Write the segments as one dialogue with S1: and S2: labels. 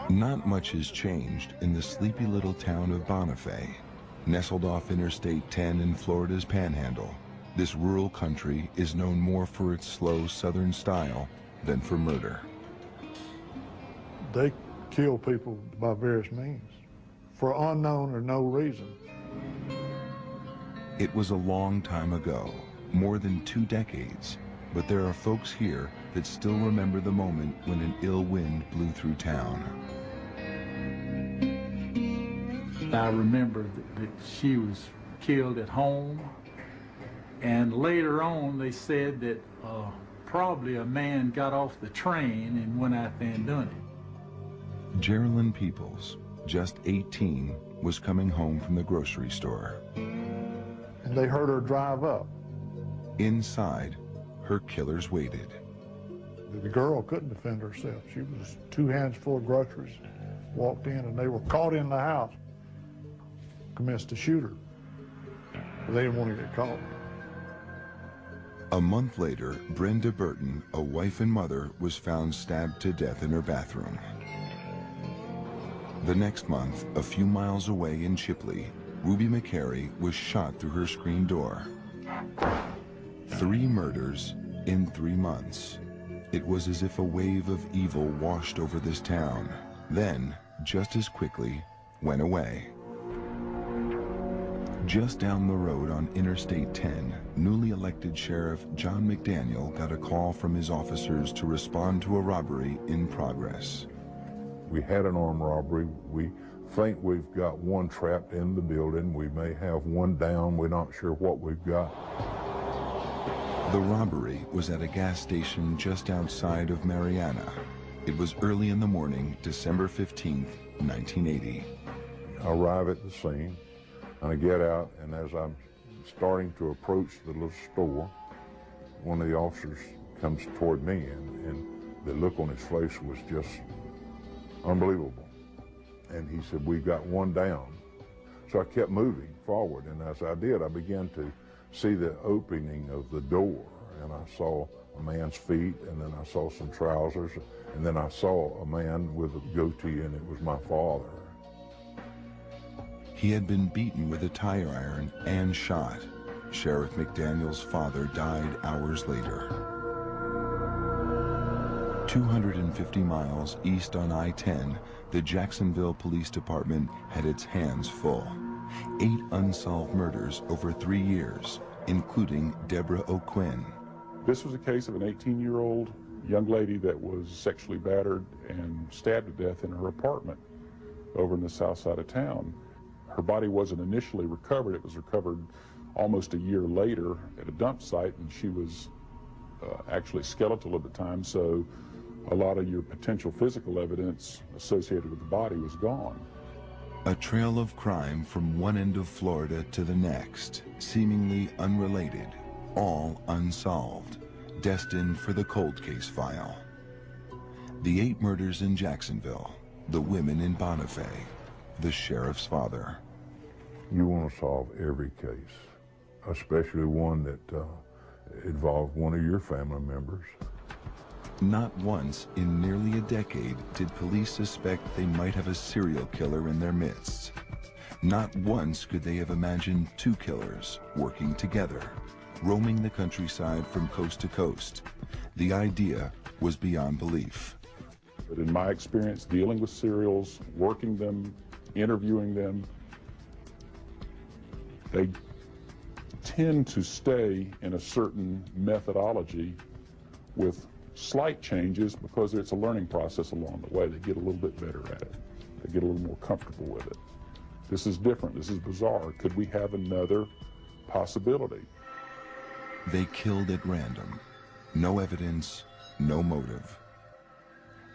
S1: Not much has changed in the sleepy little town of Bonifay. Nestled off Interstate 10 in Florida's Panhandle, this rural country is known more for its slow southern style than for murder.
S2: They kill people by various means, for unknown or no reason.
S1: It was a long time ago, more than 2 decades, but there are folks here that still remember the moment when an ill wind blew through town.
S3: I remember that she was killed at home, and later on they said that probably a man got off the train and went out there and done it.
S1: Geraldine Peoples, just 18, was coming home from the grocery store.
S2: And they heard her drive up.
S1: Inside, her killers waited.
S2: The girl couldn't defend herself. She was 2 hands full of groceries, walked in, and they were caught in the house. Commenced to shoot her. But they didn't want to get caught.
S1: A month later, Brenda Burton, a wife and mother, was found stabbed to death in her bathroom. The next month, a few miles away in Chipley, Ruby McCary was shot through her screen door. 3 murders in 3 months. It was as if a wave of evil washed over this town, then, just as quickly, went away. Just down the road on Interstate 10, newly elected Sheriff John McDaniel got a call from his officers to respond to a robbery in progress.
S4: We had an armed robbery. We think we've got 1 trapped in the building. We may have 1 down. We're not sure what we've got.
S1: The robbery was at a gas station just outside of Marianna. It was early in the morning, December 15th, 1980.
S4: I arrive at the scene, and I get out, and as I'm starting to approach the little store, one of the officers comes toward me, and the look on his face was just unbelievable. And he said, "We've got 1 down." So I kept moving forward, and as I did, I began to see the opening of the door, and I saw a man's feet, and then I saw some trousers, and then I saw a man with a goatee, and it was my father.
S1: He had been beaten with a tire iron and shot. Sheriff McDaniel's father died hours later. 250 miles east on I-10, the Jacksonville Police Department had its hands full. 8 unsolved murders over 3 years, including Deborah O'Quinn.
S5: This was a case of an 18-year-old young lady that was sexually battered and stabbed to death in her apartment over in the south side of town. Her body wasn't initially recovered. It was recovered almost a year later at a dump site, and she was actually skeletal at the time, so a lot of your potential physical evidence associated with the body was gone.
S1: A trail of crime from one end of Florida to the next, seemingly unrelated, all unsolved, destined for the cold case file. The 8 murders in Jacksonville, the women in Bonifay, the sheriff's father.
S4: You want to solve every case, especially one that involved one of your family members.
S1: Not once in nearly a decade did police suspect they might have a serial killer in their midst. Not once could they have imagined 2 killers working together, roaming the countryside from coast to coast. The idea was beyond belief.
S5: But in my experience dealing with serials, working them, interviewing them, they tend to stay in a certain methodology with slight changes because it's a learning process along the way. They get a little bit better at it. They get a little more comfortable with it. This is different. This is bizarre. Could we have another possibility?
S1: They killed at random. No evidence, no motive.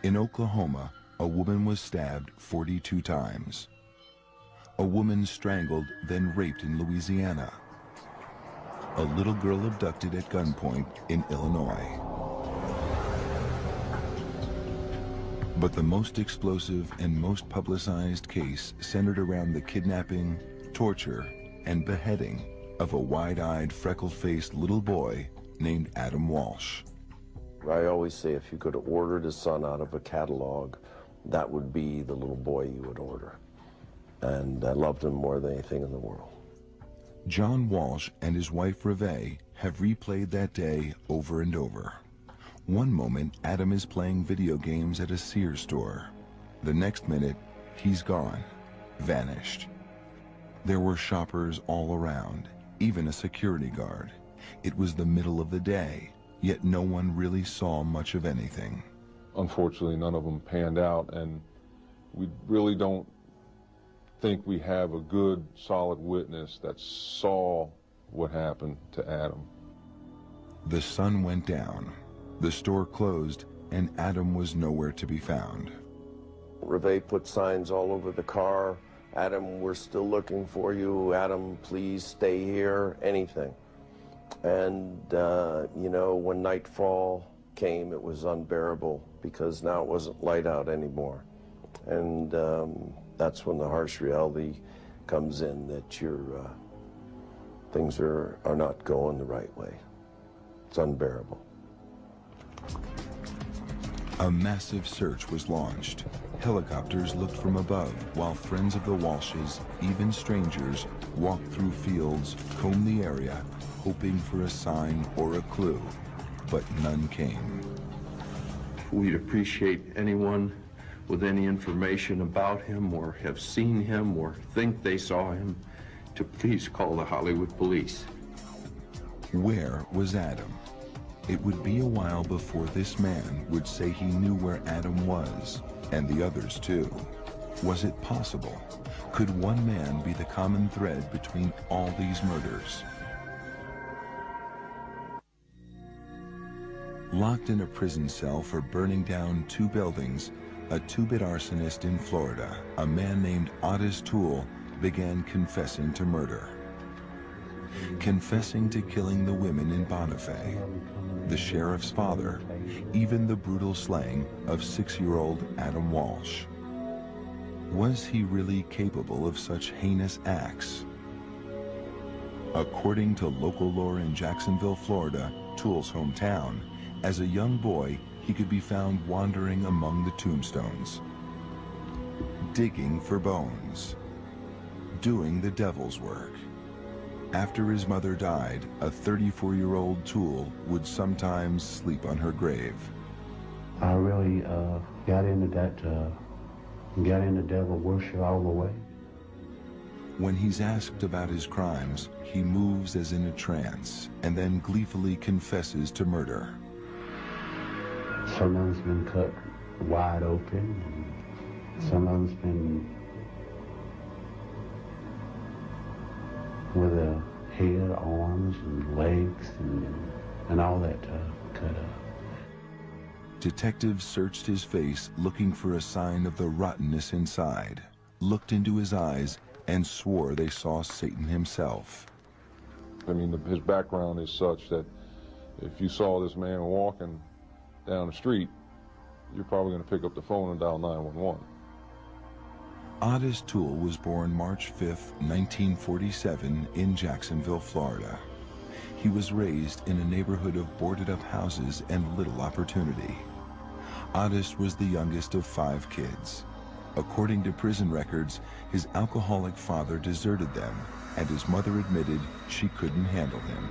S1: In Oklahoma, a woman was stabbed 42 times. A woman strangled, then raped in Louisiana. A little girl abducted at gunpoint in Illinois. But the most explosive and most publicized case centered around the kidnapping, torture, and beheading of a wide-eyed, freckle-faced little boy named Adam Walsh.
S6: I always say if you could order the sun out of a catalog, that would be the little boy you would order. And I loved him more than anything in the world.
S1: John Walsh and his wife Reve have replayed that day over and over. One moment, Adam is playing video games at a Sears store. The next minute, he's gone, vanished. There were shoppers all around, even a security guard. It was the middle of the day, yet no one really saw much of anything.
S4: Unfortunately, none of them panned out, and we really don't think we have a good, solid witness that saw what happened to Adam.
S1: The sun went down, the store closed, and Adam was nowhere to be found.
S6: Reve put signs all over the car. Adam, we're still looking for you. Adam, please stay here, anything. And, you know, when nightfall came, it was unbearable because now it wasn't light out anymore. And that's when the harsh reality comes in that your things are not going the right way. It's unbearable.
S1: A massive search was launched. Helicopters looked from above, while friends of the Walshes, even strangers, walked through fields, combed the area, hoping for a sign or a clue, but none came.
S7: We'd appreciate anyone with any information about him or have seen him or think they saw him to please call the Hollywood police.
S1: Where was Adam? It would be a while before this man would say he knew where Adam was, and the others too. Was it possible? Could one man be the common thread between all these murders? Locked in a prison cell for burning down 2 buildings, a 2-bit arsonist in Florida, a man named Otis Toole, began confessing to murder. Confessing to killing the women in Bonifay, the sheriff's father, even the brutal slaying of 6-year-old Adam Walsh. Was he really capable of such heinous acts? According to local lore in Jacksonville, Florida, Toole's hometown, as a young boy, he could be found wandering among the tombstones, digging for bones, doing the devil's work. After his mother died, a 34-year-old Toole would sometimes sleep on her grave.
S8: I really got into devil worship all the way.
S1: When he's asked about his crimes, he moves as in a trance and then gleefully confesses to murder.
S8: Some of them's been cut wide open, and some of them's been with a head, arms, and legs, and all that cut up.
S1: Detectives searched his face looking for a sign of the rottenness inside, looked into his eyes, and swore they saw Satan himself.
S4: I mean, his background is such that if you saw this man walking down the street, you're probably going to pick up the phone and dial 911.
S1: Otis Toole was born March 5, 1947 in Jacksonville, Florida. He was raised in a neighborhood of boarded-up houses and little opportunity. Otis was the youngest of 5 kids. According to prison records, his alcoholic father deserted them, and his mother admitted she couldn't handle him.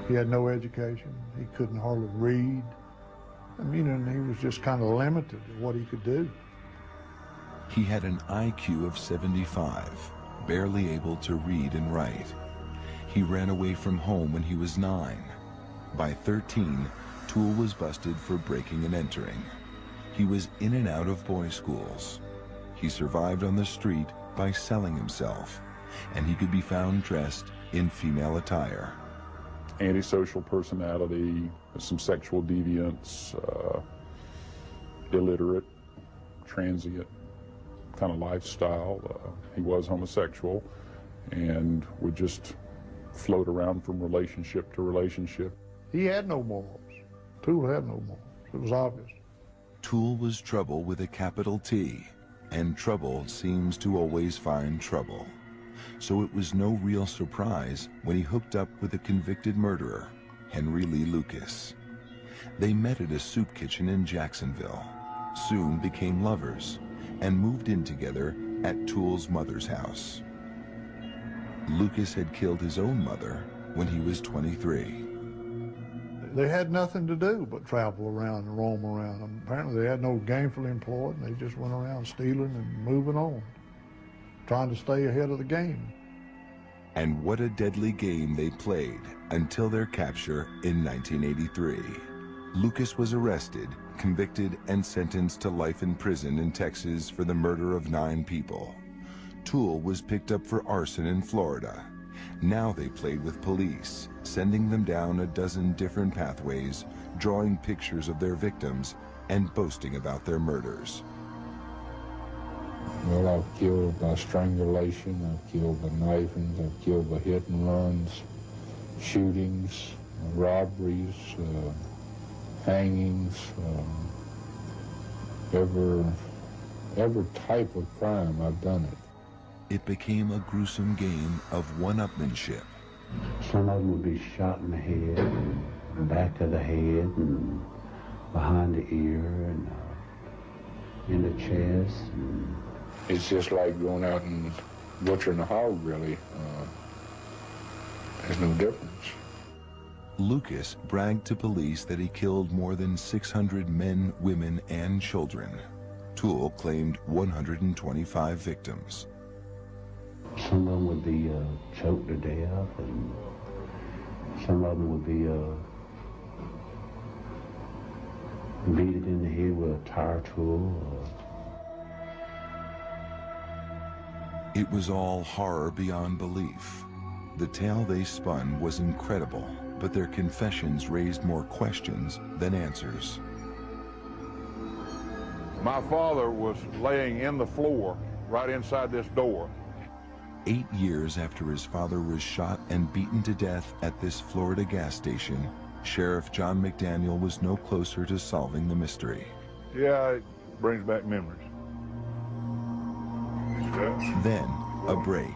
S2: He had no education. He couldn't hardly read. I mean, and he was just kind of limited in what he could do.
S1: He had an IQ of 75, barely able to read and write. He ran away from home when he was 9. By 13, Toole was busted for breaking and entering. He was in and out of boys' schools. He survived on the street by selling himself, and he could be found dressed in female attire.
S5: Antisocial personality, some sexual deviance, illiterate, transient kind of lifestyle. He was homosexual and would just float around from relationship to relationship.
S2: He had no morals. Toole had no morals. It was obvious.
S1: Toole was trouble with a capital T, and trouble seems to always find trouble. So it was no real surprise when he hooked up with a convicted murderer, Henry Lee Lucas. They met at a soup kitchen in Jacksonville. soon became lovers and moved in together at Toole's mother's house. Lucas had killed his own mother when he was 23.
S2: They had nothing to do but travel around and roam around. Apparently they had no gainfully employed, and they just went around stealing and moving on, trying to stay ahead of the game.
S1: And what a deadly game they played until their capture in 1983. Lucas was arrested, convicted, and sentenced to life in prison in Texas for the murder of 9 people. Toole was picked up for arson in Florida. Now they played with police, sending them down a dozen different pathways, drawing pictures of their victims, and boasting about their murders.
S9: Well, I've killed by strangulation, I've killed by knifings, I've killed by hit and runs, shootings, robberies, hangings, every type of crime, I've done it.
S1: It became a gruesome game of one-upmanship.
S8: Some of them would be shot in the head, back of the head, and behind the ear, and in the chest.
S9: It's just like going out and butchering a hog, really. There's no difference.
S1: Lucas bragged to police that he killed more than 600 men, women, and children. Toole claimed 125 victims.
S8: Some of them would be choked to death, and some of them would be beat it in the head with a tire tool.
S1: It was all horror beyond belief. The tale they spun was incredible, but their confessions raised more questions than answers.
S4: My father was laying in the floor right inside this door.
S1: 8 years after his father was shot and beaten to death at this Florida gas station, Sheriff John McDaniel was no closer to solving the mystery.
S4: Yeah, it brings back memories.
S1: Then, a break.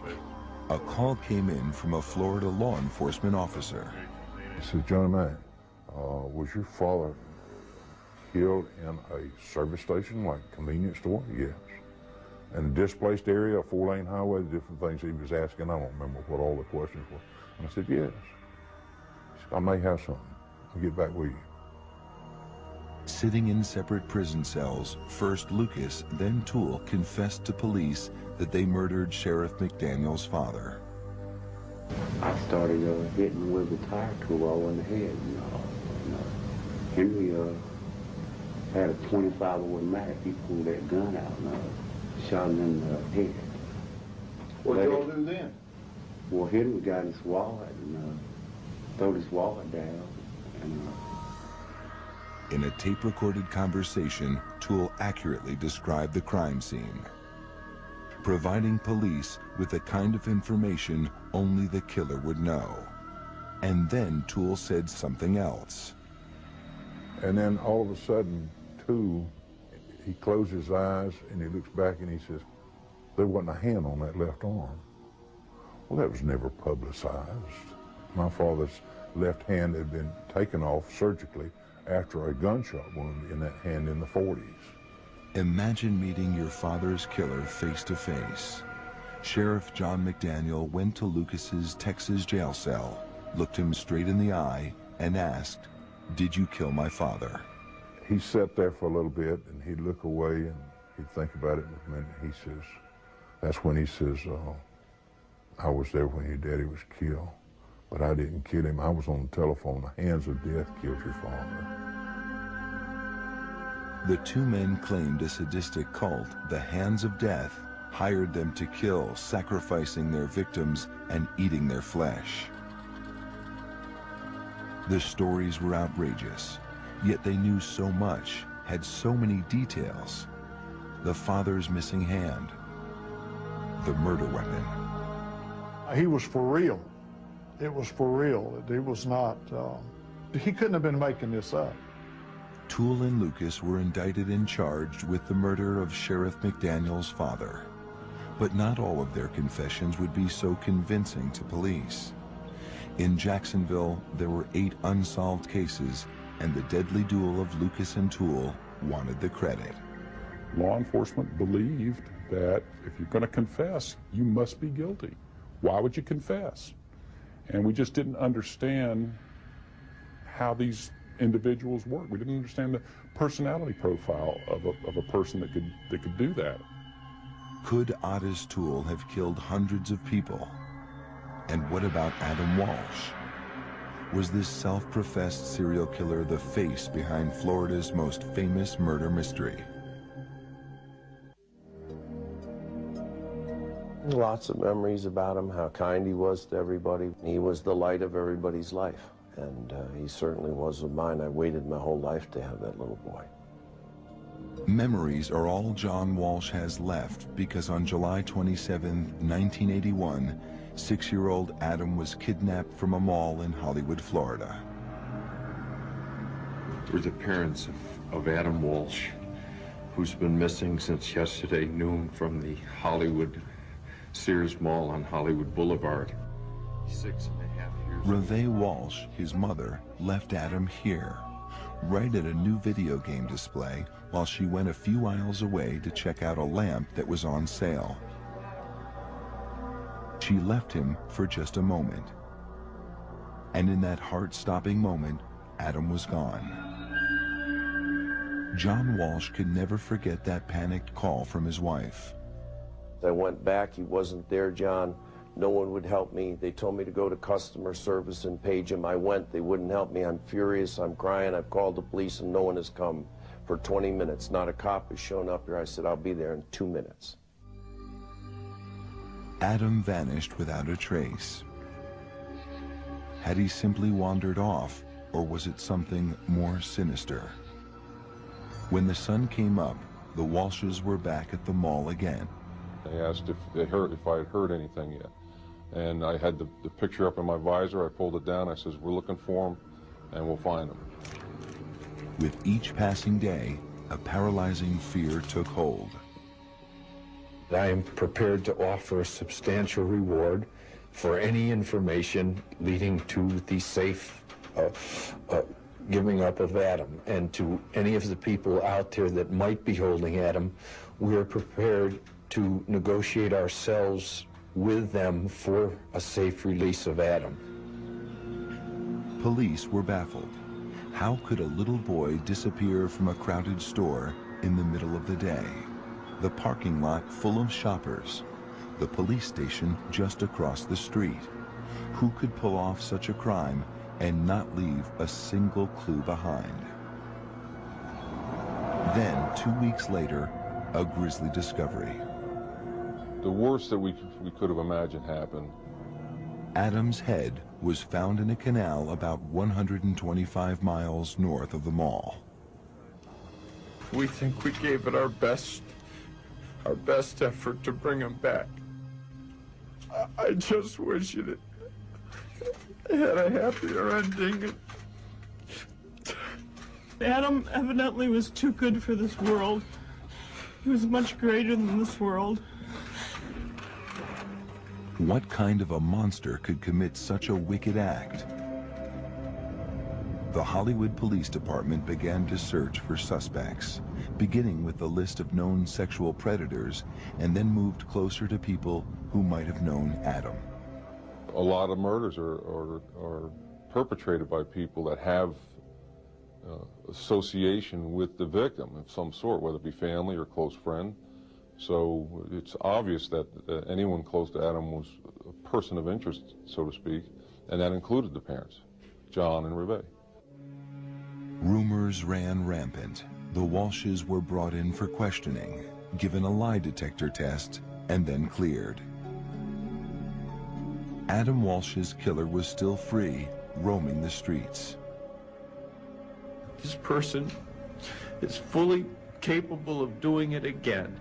S1: A call came in from a Florida law enforcement officer.
S4: He said, Johnny Mac, was your father killed in a service station, like a convenience store? Yes. In a displaced area, a 4-lane highway, the different things he was asking, I don't remember what all the questions were. And I said, yes. He said, I may have something. I'll get back with you.
S1: Sitting in separate prison cells, first Lucas, then Toole confessed to police that they murdered Sheriff McDaniel's father.
S8: I started hitting with the tire tool all in the head. Henry had a 25 automatic. He pulled that gun out and shot him in the head.
S10: What did y'all do then?
S8: Well, Henry got his wallet and threw his wallet down. And,
S1: In a tape-recorded conversation, Toole accurately described the crime scene, providing police with the kind of information only the killer would know. And then Toole said something else.
S4: And then all of a sudden, he closed his eyes and he looks back and he says, there wasn't a hand on that left arm. Well, that was never publicized. My father's left hand had been taken off surgically after a gunshot wound in that hand in the 40s.
S1: Imagine meeting your father's killer face to face. Sheriff John McDaniel went to Lucas's Texas jail cell, looked him straight in the eye, and asked, "Did you kill my father?"
S4: He sat there for a little bit and he'd look away and he'd think about it in a minute. He says, that's when he says, I was there when your daddy was killed, but I didn't kill him. I was on the telephone. The hands of death killed your father.
S1: The two men claimed a sadistic cult, the Hands of Death, hired them to kill, sacrificing their victims and eating their flesh. The stories were outrageous, yet they knew so much, had so many details. The father's missing hand, the murder weapon.
S2: He was for real. It was for real. It was not, he couldn't have been making this up.
S1: Toole and Lucas were indicted and charged with the murder of Sheriff McDaniel's father. But not all of their confessions would be so convincing to police. In Jacksonville, there were 8 unsolved cases, and the deadly duel of Lucas and Toole wanted the credit.
S5: Law enforcement believed that if you're going to confess, you must be guilty. Why would you confess? And we just didn't understand how these individuals work. We didn't understand the personality profile of a person that could do that.
S1: Could Ottis Toole have killed hundreds of people? And what about Adam Walsh? Was this self-professed serial killer the face behind Florida's most famous murder mystery?
S6: Lots of memories about him, how kind he was to everybody. He was the light of everybody's life, and he certainly was of mine. I waited my whole life to have that little boy.
S1: Memories are all John Walsh has left because on July 27, 1981, 6-year-old Adam was kidnapped from a mall in Hollywood, Florida.
S7: We're the parents of Adam Walsh, who's been missing since yesterday noon from the Hollywood Sears Mall on Hollywood Boulevard. 6.5 years.
S1: Reve Walsh, his mother, left Adam here, right at a new video game display, while she went a few aisles away to check out a lamp that was on sale. She left him for just a moment. And in that heart-stopping moment, Adam was gone. John Walsh could never forget that panicked call from his wife.
S6: I went back, he wasn't there, John. No one would help me. They told me to go to customer service and page him. I went, they wouldn't help me. I'm furious, I'm crying. I've called the police and no one has come for 20 minutes. Not a cop has shown up here. I said, I'll be there in 2 minutes.
S1: Adam vanished without a trace. Had he simply wandered off, or was it something more sinister? When the sun came up, the Walshes were back at the mall again.
S4: They asked if I had heard anything yet. And I had the picture up in my visor. I pulled it down. I says, we're looking for him, and we'll find him.
S1: With each passing day, a paralyzing fear took hold.
S11: I am prepared to offer a substantial reward for any information leading to the safe giving up of Adam. And to any of the people out there that might be holding Adam, we are prepared to negotiate ourselves with them for a safe release of Adam.
S1: Police were baffled. How could a little boy disappear from a crowded store in the middle of the day? The parking lot full of shoppers. The police station just across the street. Who could pull off such a crime and not leave a single clue behind? Then, 2 weeks later, a grisly discovery.
S4: The worst that we could have imagined happened.
S1: Adam's head was found in a canal about 125 miles north of the mall.
S7: We think we gave it our best effort to bring him back. I just wish it had a happier ending.
S12: Adam evidently was too good for this world. He was much greater than this world.
S1: What kind of a monster could commit such a wicked act? The Hollywood Police Department began to search for suspects, beginning with the list of known sexual predators, and then moved closer to people who might have known Adam.
S4: A lot of murders are perpetrated by people that have association with the victim of some sort, whether it be family or close friend. So it's obvious that anyone close to Adam was a person of interest, so to speak, and that included the parents, John and Reve.
S1: Rumors ran rampant. The Walshes were brought in for questioning, given a lie detector test, and then cleared. Adam Walsh's killer was still free, roaming the streets.
S7: This person is fully capable of doing it again.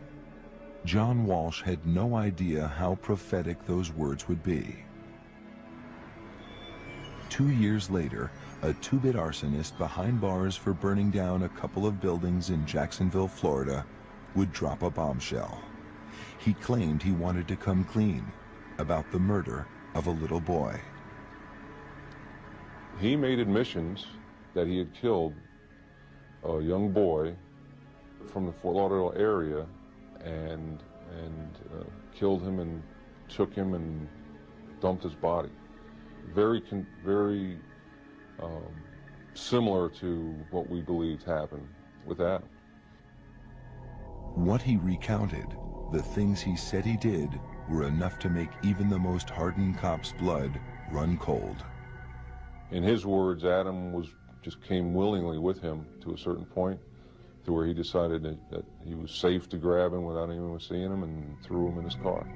S1: John Walsh had no idea how prophetic those words would be. 2 years later, a two-bit arsonist behind bars for burning down a couple of buildings in Jacksonville, Florida, would drop a bombshell. He claimed he wanted to come clean about the murder of a little boy.
S4: He made admissions that he had killed a young boy from the Fort Lauderdale area and killed him and took him and dumped his body. Very similar to what we believed happened with Adam.
S1: What he recounted, the things he said he did, were enough to make even the most hardened cop's blood run cold.
S4: In his words, Adam just came willingly with him to a certain point, to where he decided that he was safe to grab him without anyone seeing him, and threw him in his car.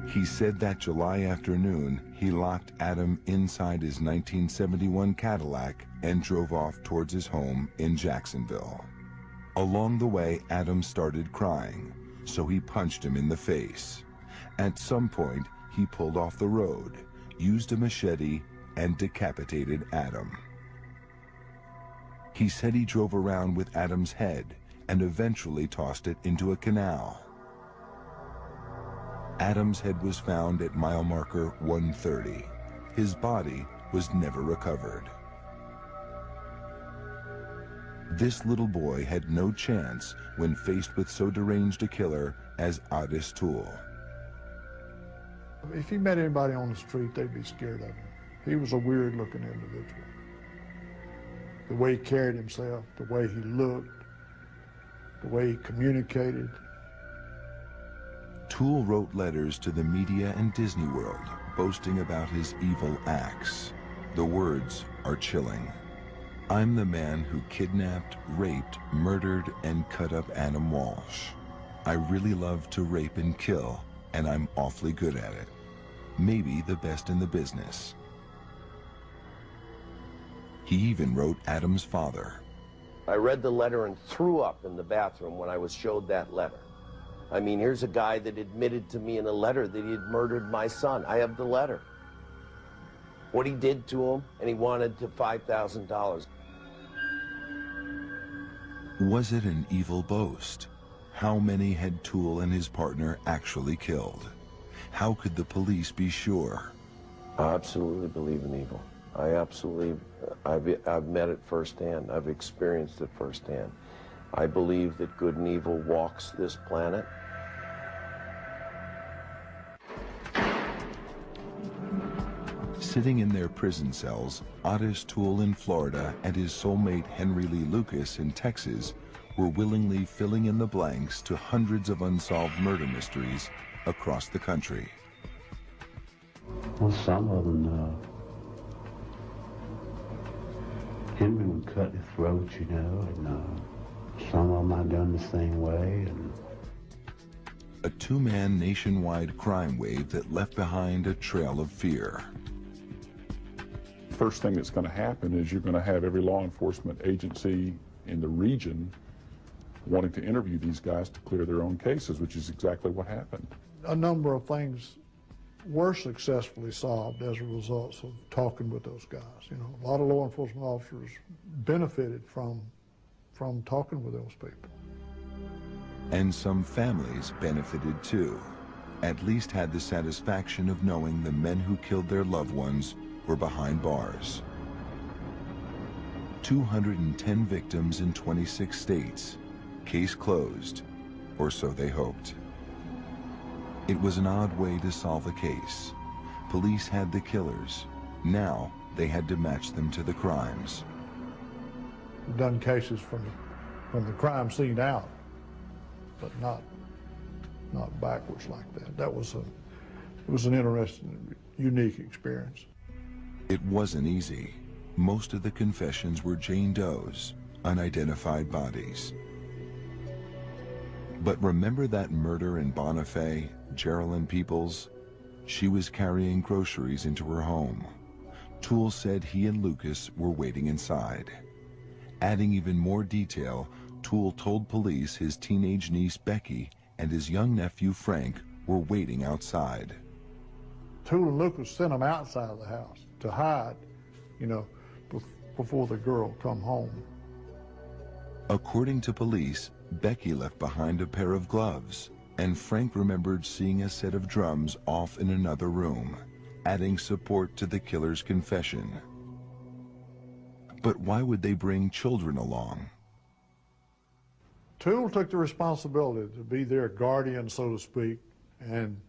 S1: He said that July afternoon, he locked Adam inside his 1971 Cadillac and drove off towards his home in Jacksonville. Along the way, Adam started crying, so he punched him in the face. At some point, he pulled off the road, used a machete, and decapitated Adam. He said he drove around with Adam's head and eventually tossed it into a canal. Adam's head was found at mile marker 130. His body was never recovered. This little boy had no chance when faced with so deranged a killer as Otis Toole.
S2: If he met anybody on the street, they'd be scared of him. He was a weird-looking individual. The way he carried himself, the way he looked, the way he communicated.
S1: Toole wrote letters to the media and Disney World, boasting about his evil acts. The words are chilling. I'm the man who kidnapped, raped, murdered, and cut up Adam Walsh. I really love to rape and kill, and I'm awfully good at it. Maybe the best in the business. He even wrote Adam's father.
S6: I read the letter and threw up in the bathroom when I was showed that letter. I mean, here's a guy that admitted to me in a letter that he had murdered my son. I have the letter. What he did to him, and he wanted to $5,000.
S1: Was it an evil boast? How many had Toole and his partner actually killed? How could the police be sure?
S6: I absolutely believe in evil. I absolutely, I've met it firsthand. I've experienced it firsthand. I believe that good and evil walks this planet.
S1: Sitting in their prison cells, Otis Toole in Florida and his soulmate Henry Lee Lucas in Texas were willingly filling in the blanks to hundreds of unsolved murder mysteries across the country.
S8: Well, some of them, Henry would cut his throat, you know, and some of them I done the same way. And
S1: a two-man nationwide crime wave that left behind a trail of fear.
S5: First thing that's going to happen is you're going to have every law enforcement agency in the region wanting to interview these guys to clear their own cases, which is exactly what happened.
S2: A number of things were successfully solved as a result of talking with those guys. You know, a lot of law enforcement officers benefited from talking with those people.
S1: And some families benefited too, at least had the satisfaction of knowing the men who killed their loved ones were behind bars. 210 victims in 26 states. Case closed, or so they hoped. It was an odd way to solve a case. Police had the killers. Now they had to match them to the crimes.
S2: We've done cases from the crime scene out, but not backwards like that. It was an interesting, unique experience.
S1: It wasn't easy. Most of the confessions were Jane Doe's, unidentified bodies. But remember that murder in Bonifay, Geraldine Peoples? She was carrying groceries into her home. Toole said he and Lucas were waiting inside. Adding even more detail, Toole told police his teenage niece Becky and his young nephew Frank were waiting outside.
S2: Toole and Lucas sent them outside of the house to hide, you know, before the girl come home.
S1: According to police, Becky left behind a pair of gloves, and Frank remembered seeing a set of drums off in another room, adding support to the killer's confession. But why would they bring children along?
S2: Toole took the responsibility to be their guardian, so to speak, and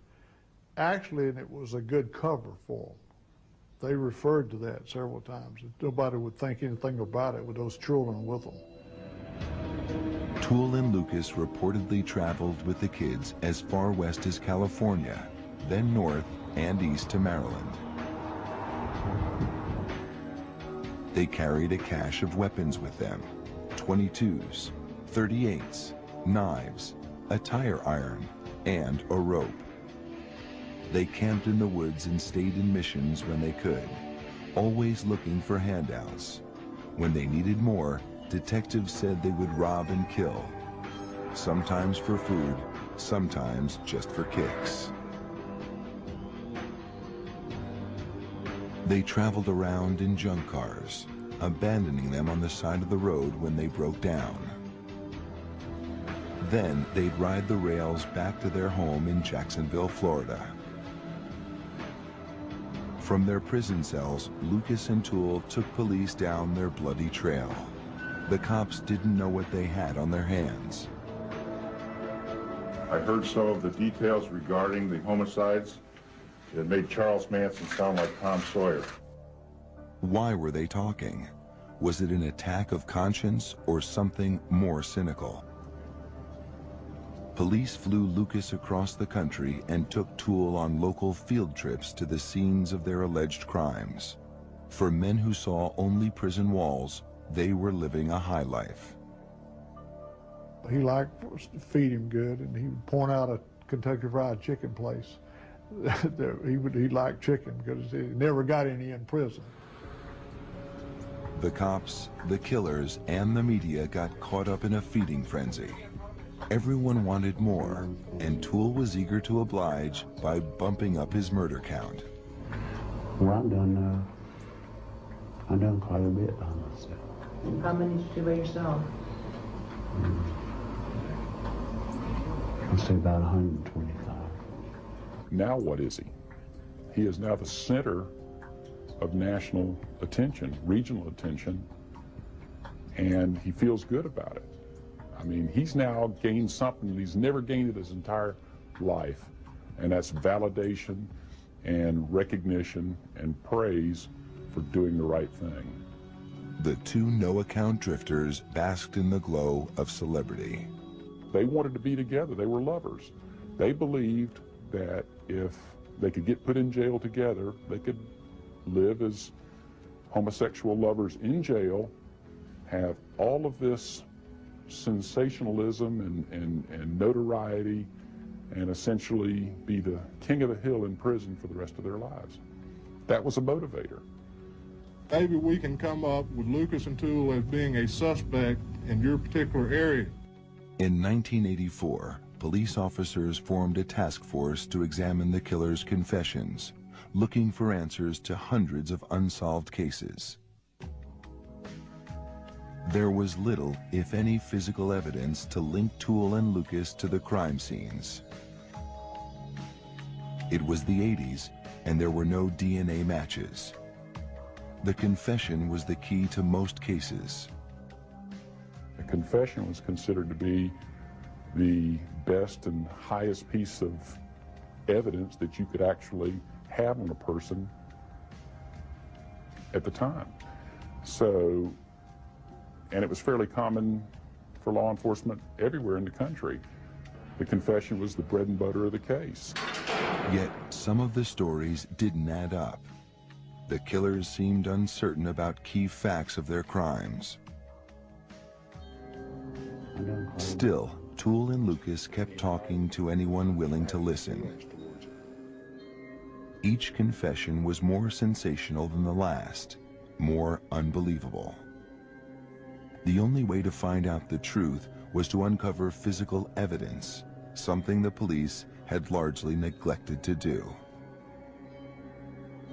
S2: actually it was a good cover for them. They referred to that several times. Nobody would think anything about it with those children with them.
S1: Toole and Lucas reportedly traveled with the kids as far west as California, then north and east to Maryland. They carried a cache of weapons with them: 22s, 38s, knives, a tire iron, and a rope. They camped in the woods and stayed in missions when they could, always looking for handouts. When they needed more, detectives said they would rob and kill, sometimes for food, sometimes just for kicks. They traveled around in junk cars, abandoning them on the side of the road when they broke down. Then they'd ride the rails back to their home in Jacksonville, Florida. From their prison cells, Lucas and Toole took police down their bloody trail. The cops didn't know what they had on their hands.
S4: I heard some of the details regarding the homicides that made Charles Manson sound like Tom Sawyer.
S1: Why were they talking? Was it an attack of conscience or something more cynical? Police flew Lucas across the country and took Toole on local field trips to the scenes of their alleged crimes. For men who saw only prison walls, they were living a high life.
S2: He liked to feed him good, and he would point out a Kentucky Fried Chicken place. he liked chicken because he never got any in prison.
S1: The cops, the killers, and the media got caught up in a feeding frenzy. Everyone wanted more, and Toole was eager to oblige by bumping up his murder count.
S8: Well, I've done quite a bit by myself.
S13: How many did you do by yourself?
S8: I'd say about 125.
S5: Now what is he? He is now the center of national attention, regional attention, and he feels good about it. I mean, he's now gained something that he's never gained in his entire life, and that's validation and recognition and praise for doing the right thing.
S1: The two no-account drifters basked in the glow of celebrity.
S5: They wanted to be together. They were lovers. They believed that if they could get put in jail together, they could live as homosexual lovers in jail, have all of this sensationalism and notoriety, and essentially be the king of the hill in prison for the rest of their lives. That was a motivator.
S10: Maybe we can come up with Lucas and Toole as being a suspect in your particular area.
S1: In 1984, police officers formed a task force to examine the killer's confessions, looking for answers to hundreds of unsolved cases. There was little, if any, physical evidence to link Toole and Lucas to the crime scenes. It was the 80s, and there were no DNA matches. The confession was the key to most cases.
S5: A confession was considered to be the best and highest piece of evidence that you could actually have on a person at the time. So, and it was fairly common for law enforcement everywhere in the country. The confession was the bread and butter of the case.
S1: Yet some of the stories didn't add up. The killers seemed uncertain about key facts of their crimes. Still, Toole and Lucas kept talking to anyone willing to listen. Each confession was more sensational than the last, more unbelievable. The only way to find out the truth was to uncover physical evidence, something the police had largely neglected to do.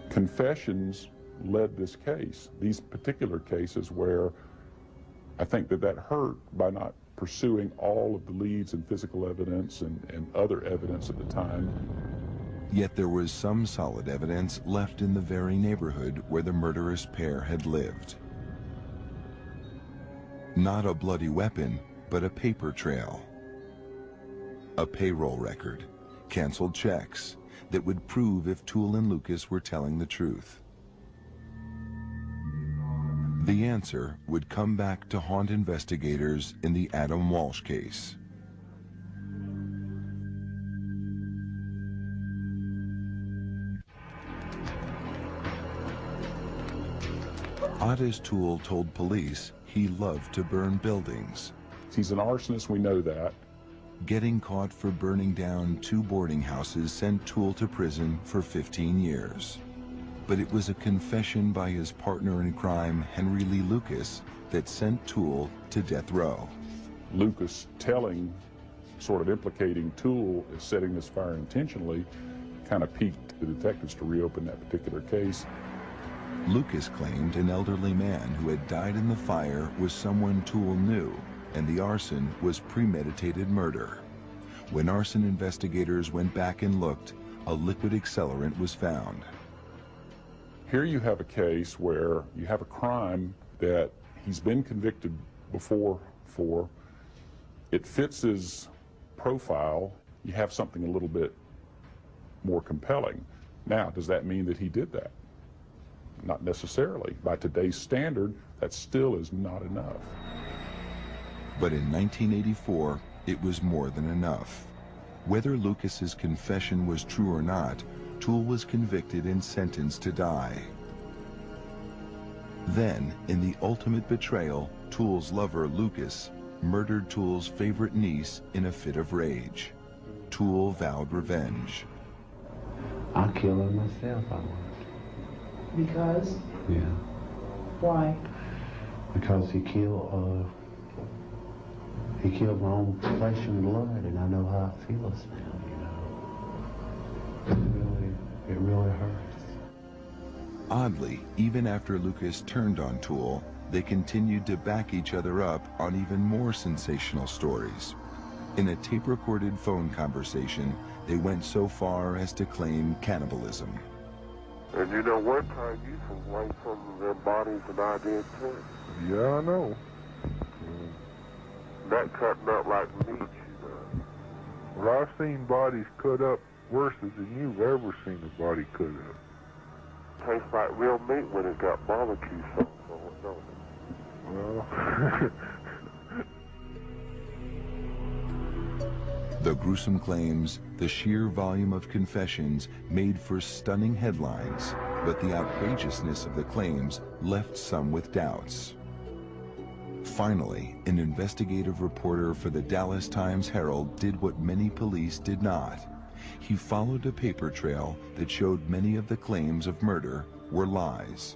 S5: Confessions led this case, these particular cases where I think that hurt by not pursuing all of the leads and physical evidence and other evidence at the time.
S1: Yet there was some solid evidence left in the very neighborhood where the murderous pair had lived. Not a bloody weapon, but a paper trail. A payroll record, canceled checks that would prove if Toole and Lucas were telling the truth. The answer would come back to haunt investigators in the Adam Walsh case. Otis Toole told police he loved to burn buildings.
S5: He's an arsonist, we know that.
S1: Getting caught for burning down 2 boarding houses sent Toole to prison for 15 years. But it was a confession by his partner in crime, Henry Lee Lucas, that sent Toole to death row.
S5: Lucas telling, sort of implicating Toole as setting this fire intentionally, kind of piqued the detectives to reopen that particular case.
S1: Lucas claimed an elderly man who had died in the fire was someone Toole knew, and the arson was premeditated murder. When arson investigators went back and looked, a liquid accelerant was found.
S5: Here you have a case where you have a crime that he's been convicted before for. It fits his profile. You have something a little bit more compelling. Now, does that mean that he did that? Not necessarily. By today's standard, that still is not enough.
S1: But in 1984, it was more than enough. Whether Lucas's confession was true or not, Toole was convicted and sentenced to die. Then, in the ultimate betrayal, Toole's lover, Lucas, murdered Toole's favorite niece in a fit of rage. Toole vowed revenge.
S8: I'll kill her myself, I would.
S13: Because?
S8: Yeah.
S13: Why?
S8: Because he killed my own flesh and blood, and I know how it feels now, you know. It really hurts.
S1: Oddly, even after Lucas turned on Toole, they continued to back each other up on even more sensational stories. In a tape-recorded phone conversation, they went so far as to claim cannibalism.
S14: And you know, one time you some some of their bodies and I did too.
S10: Yeah, I know.
S14: Not cutting up like meat, you know.
S10: Well, I've seen bodies cut up worse than you've ever seen a body cut up.
S14: Tastes like real meat when it got barbecue sauce on it, don't it?
S10: Well...
S1: The gruesome claims, the sheer volume of confessions made for stunning headlines, but the outrageousness of the claims left some with doubts. Finally, an investigative reporter for the Dallas Times-Herald did what many police did not. He followed a paper trail that showed many of the claims of murder were lies.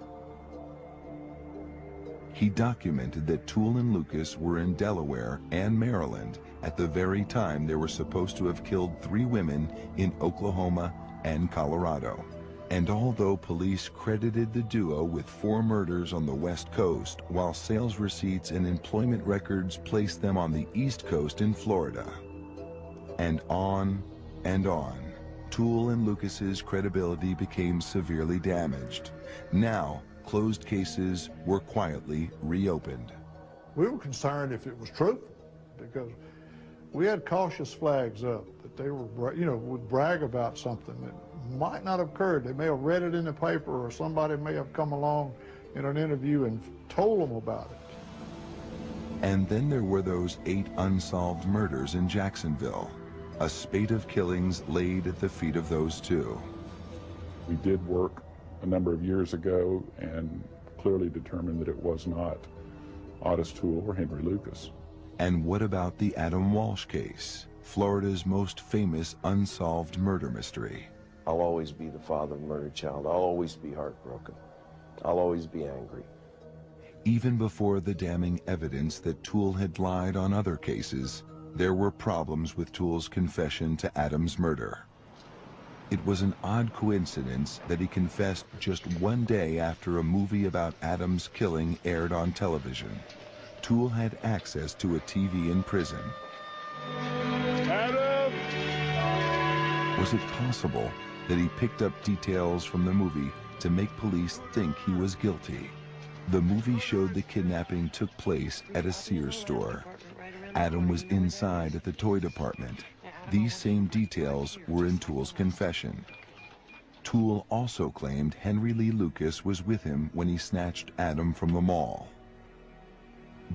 S1: He documented that Toole and Lucas were in Delaware and Maryland at the very time they were supposed to have killed 3 women in Oklahoma and Colorado. And although police credited the duo with 4 murders on the West Coast, while sales receipts and employment records placed them on the East Coast in Florida. And on, Toole and Lucas's credibility became severely damaged. Now, closed cases were quietly reopened.
S2: We were concerned if it was truthful, because we had cautious flags up that they were, you know, would brag about something that might not have occurred. They may have read it in the paper, or somebody may have come along in an interview and told them about it.
S1: And then there were those 8 unsolved murders in Jacksonville, a spate of killings laid at the feet of those 2.
S5: We did work a number of years ago and clearly determined that it was not Otis Toole or Henry Lucas.
S1: And what about the Adam Walsh case, Florida's most famous unsolved murder mystery?
S6: I'll always be the father of a murdered child. I'll always be heartbroken. I'll always be angry.
S1: Even before the damning evidence that Toole had lied on other cases, there were problems with Toole's confession to Adam's murder. It was an odd coincidence that he confessed just 1 day after a movie about Adam's killing aired on television. Toole had access to a TV in prison.
S10: Adam!
S1: Was it possible that he picked up details from the movie to make police think he was guilty? The movie showed the kidnapping took place at a Sears store. Adam was inside at the toy department. These same details were in Toole's confession. Toole also claimed Henry Lee Lucas was with him when he snatched Adam from the mall.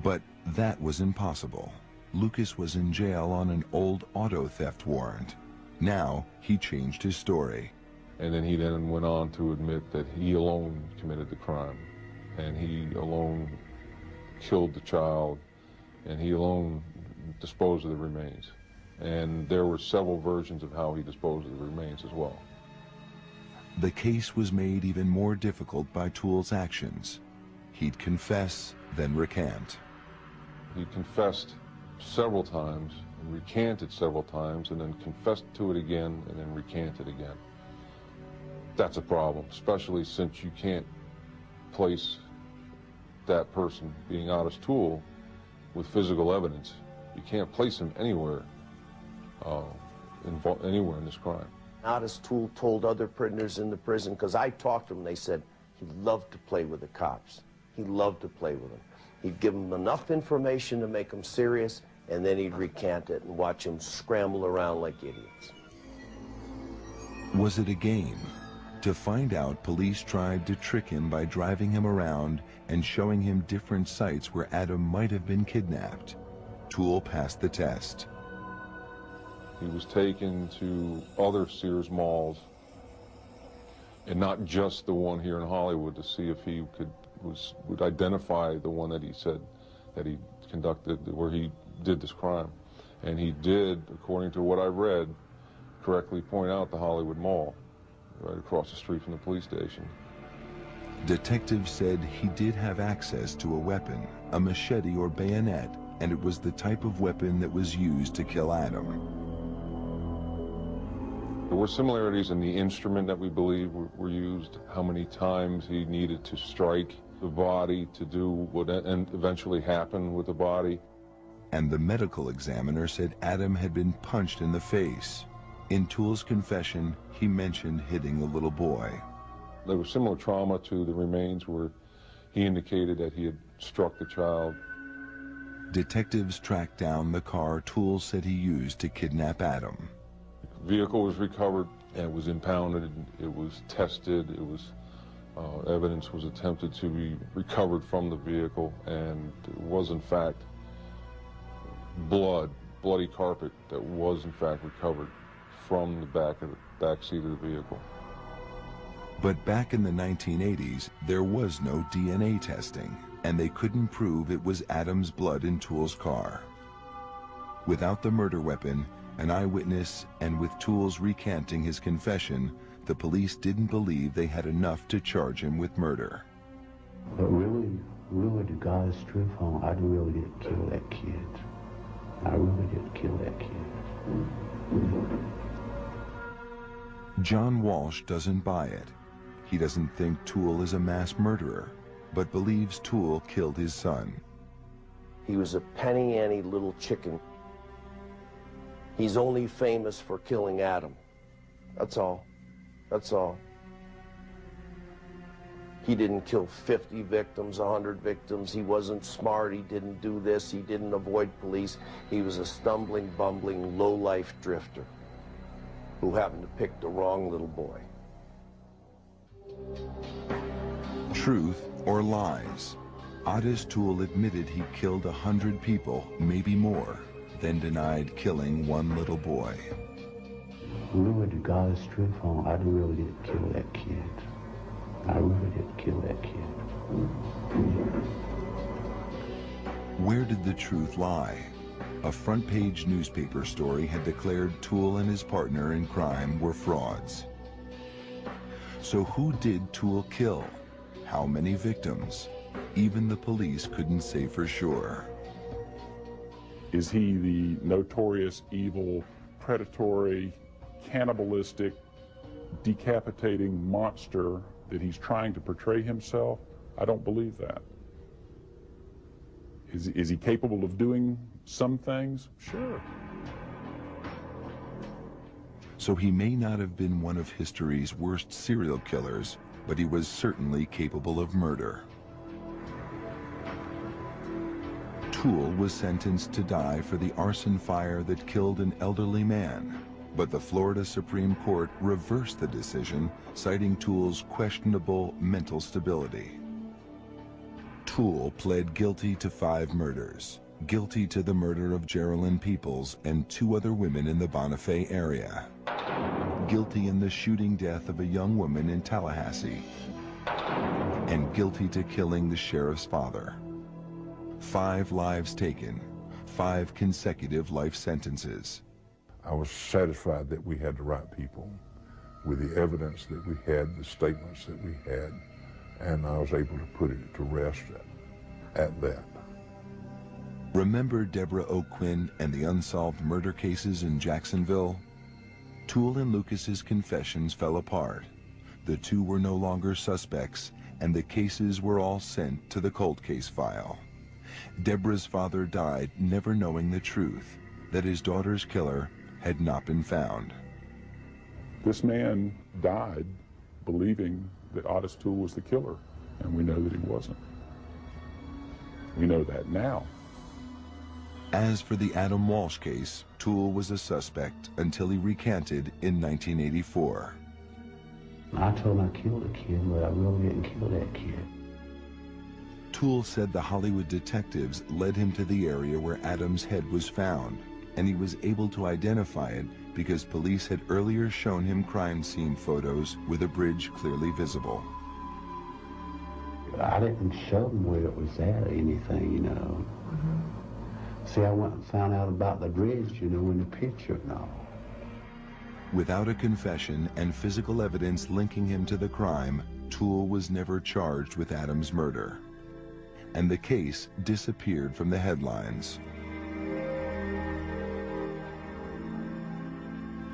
S1: But that was impossible. Lucas was in jail on an old auto theft warrant. Now he changed his story.
S15: And then he went on to admit that he alone committed the crime, and he alone killed the child, and he alone disposed of the remains. And there were several versions of how he disposed of the remains as well.
S1: The case was made even more difficult by Toole's actions. He'd confess, then recant.
S15: He confessed several times, and recanted several times, and then confessed to it again, and then recanted again. That's a problem, especially since you can't place that person being Ottis Toole with physical evidence. You can't place him anywhere, anywhere in this crime.
S6: Ottis Toole told other prisoners in the prison, because I talked to him, they said he loved to play with the cops. He loved to play with them. He'd give them enough information to make them serious, and then he'd recant it and watch them scramble around like idiots.
S1: Was it a game? To find out, police tried to trick him by driving him around and showing him different sites where Adam might have been kidnapped. Toole passed the test.
S15: He was taken to other Sears malls, and not just the one here in Hollywood, to see if he would identify the one that he said that he conducted, where he did this crime. And he did, according to what I read, correctly point out the Hollywood Mall, right across the street from the police station.
S1: Detectives said he did have access to a weapon, a machete or bayonet, and it was the type of weapon that was used to kill Adam.
S15: There were similarities in the instrument that we believe were used, how many times he needed to strike the body to do what eventually happened with the body.
S1: And the medical examiner said Adam had been punched in the face. In Toole's confession, he mentioned hitting the little boy.
S15: There was similar trauma to the remains where he indicated that he had struck the child.
S1: Detectives tracked down the car Toole said he used to kidnap Adam.
S15: The vehicle was recovered, and it was impounded, it was tested, it was evidence was attempted to be recovered from the vehicle, and it was in fact bloody carpet that was in fact recovered from the back seat of the vehicle.
S1: But back in the 1980s, there was no DNA testing, and they couldn't prove it was Adam's blood in Toole's car. Without the murder weapon, an eyewitness, and with Toole's recanting his confession, the police didn't believe they had enough to charge him with murder.
S8: But really, to God's truth, I really didn't kill that kid. I really didn't kill that kid.
S1: John Walsh doesn't buy it. He doesn't think Toole is a mass murderer, but believes Toole killed his son.
S6: He was a penny ante little chicken. He's only famous for killing Adam. That's all. That's all. He didn't kill 50 victims, 100 victims. He wasn't smart. He didn't do this. He didn't avoid police. He was a stumbling, bumbling, low-life drifter who happened to pick the wrong little boy.
S1: Truth or lies? Ottis Toole admitted he killed 100 people, maybe more, then denied killing one little boy.
S8: Really, to God's truth, I really didn't kill that kid. I really didn't kill that kid.
S1: Where did the truth lie? A front-page newspaper story had declared Toole and his partner in crime were frauds. So who did Toole kill? How many victims? Even the police couldn't say for sure.
S5: Is he the notorious, evil, predatory, cannibalistic, decapitating monster that he's trying to portray himself? I don't believe that. Is he capable of doing some things? Sure.
S1: So he may not have been one of history's worst serial killers, but he was certainly capable of murder. Toole was sentenced to die for the arson fire that killed an elderly man, but the Florida Supreme Court reversed the decision, citing Toole's questionable mental stability. Toole pled guilty to 5 murders, guilty to the murder of Geraldine Peoples and 2 other women in the Bonifay area, guilty in the shooting death of a young woman in Tallahassee, and guilty to killing the sheriff's father. 5 lives taken, 5 consecutive life sentences.
S4: I was satisfied that we had the right people with the evidence that we had, the statements that we had, and I was able to put it to rest at that.
S1: Remember Deborah O'Quinn and the unsolved murder cases in Jacksonville? Toole and Lucas's confessions fell apart. The 2 were no longer suspects, and the cases were all sent to the cold case file. Deborah's father died never knowing the truth, that his daughter's killer had not been found.
S5: This man died believing that Otis Toole was the killer, and we know that he wasn't. We know that now.
S1: As for the Adam Walsh case, Toole was a suspect until he recanted in 1984.
S8: I told him I killed a kid, but I really didn't kill that kid.
S1: Toole said the Hollywood detectives led him to the area where Adam's head was found, and he was able to identify it because police had earlier shown him crime scene photos with a bridge clearly visible.
S8: I didn't show them where it was at or anything, you know. See, I went and found out about the bridge, you know, in the picture and all.
S1: Without a confession and physical evidence linking him to the crime, Toole was never charged with Adam's murder. And the case disappeared from the headlines.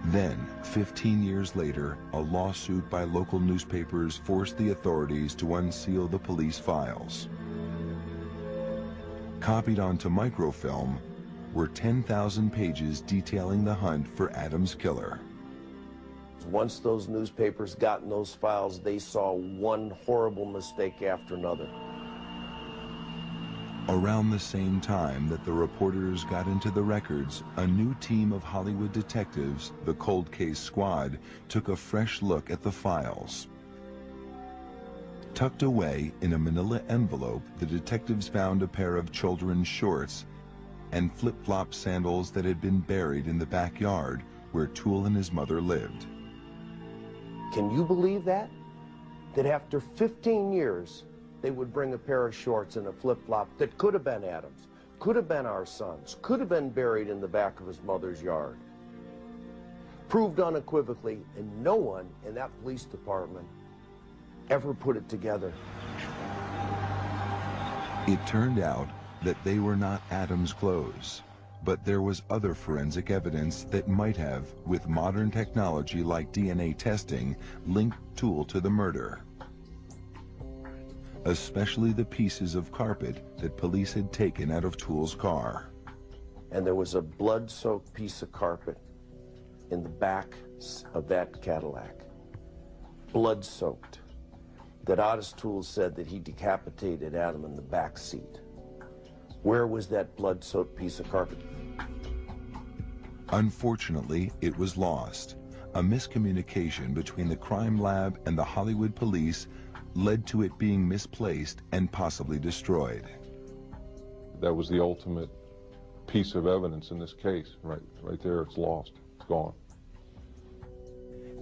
S1: Then, 15 years later, a lawsuit by local newspapers forced the authorities to unseal the police files. Copied onto microfilm were 10,000 pages detailing the hunt for Adam's killer.
S6: Once those newspapers got in those files, they saw one horrible mistake after another.
S1: Around the same time that the reporters got into the records, a new team of Hollywood detectives, the Cold Case Squad, took a fresh look at the files. Tucked away in a manila envelope, the detectives found a pair of children's shorts and flip-flop sandals that had been buried in the backyard where Toole and his mother lived.
S6: Can you believe that? That after 15 years, they would bring a pair of shorts and a flip-flop that could have been Adam's, could have been our son's, could have been buried in the back of his mother's yard. Proved unequivocally, and no one in that police department ever put it together.
S1: It turned out that they were not Adam's clothes, but there was other forensic evidence that might have, with modern technology like DNA testing, linked Toole to the murder. Especially the pieces of carpet that police had taken out of Toole's car.
S6: And there was a blood-soaked piece of carpet in the back of that Cadillac. Blood-soaked. That Otis Toole said that he decapitated Adam in the back seat. Where was that blood-soaked piece of carpet?
S1: Unfortunately, it was lost. A miscommunication between the crime lab and the Hollywood police led to it being misplaced and possibly destroyed.
S15: That was the ultimate piece of evidence in this case. Right there, it's lost. It's gone.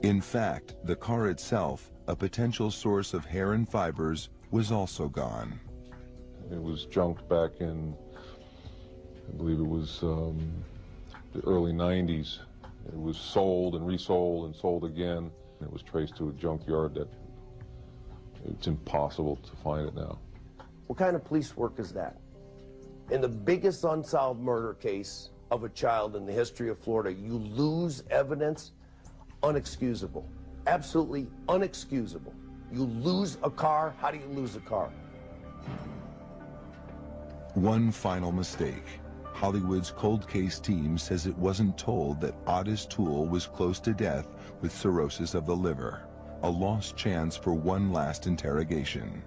S1: In fact, the car itself, a potential source of hair and fibers, was also gone.
S15: It was junked back in, I believe it was the early 90s. It was sold and resold and sold again. It was traced to a junkyard that it's impossible to find it now.
S6: What kind of police work is that? In the biggest unsolved murder case of a child in the history of Florida, you lose evidence, unexcusable. Absolutely unexcusable. You lose a car, how do you lose a car?
S1: One final mistake. Hollywood's cold case team says it wasn't told that Otis Toole was close to death with cirrhosis of the liver, a lost chance for one last interrogation.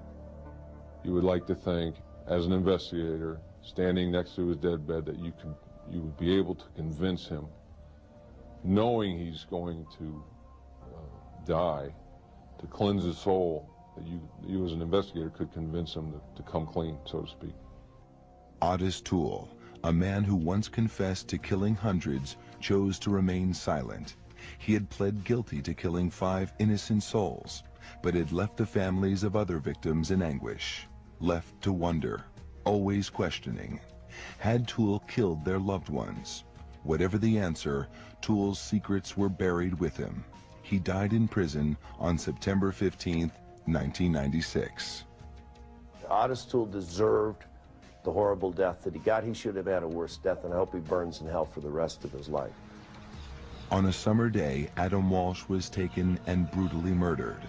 S15: You would like to think, as an investigator, standing next to his deathbed, that you would be able to convince him, knowing he's going to die, to cleanse his soul, that you as an investigator could convince him to come clean, so to speak.
S1: Otis Toole, a man who once confessed to killing hundreds, chose to remain silent. He had pled guilty to killing 5 innocent souls, but had left the families of other victims in anguish, left to wonder, always questioning. Had Toole killed their loved ones? Whatever the answer, Toole's secrets were buried with him. He died in prison on September 15th, 1996.
S6: Otis Toole deserved the horrible death that he got. He should have had a worse death, and I hope he burns in hell for the rest of his life.
S1: On a summer day, Adam Walsh was taken and brutally murdered.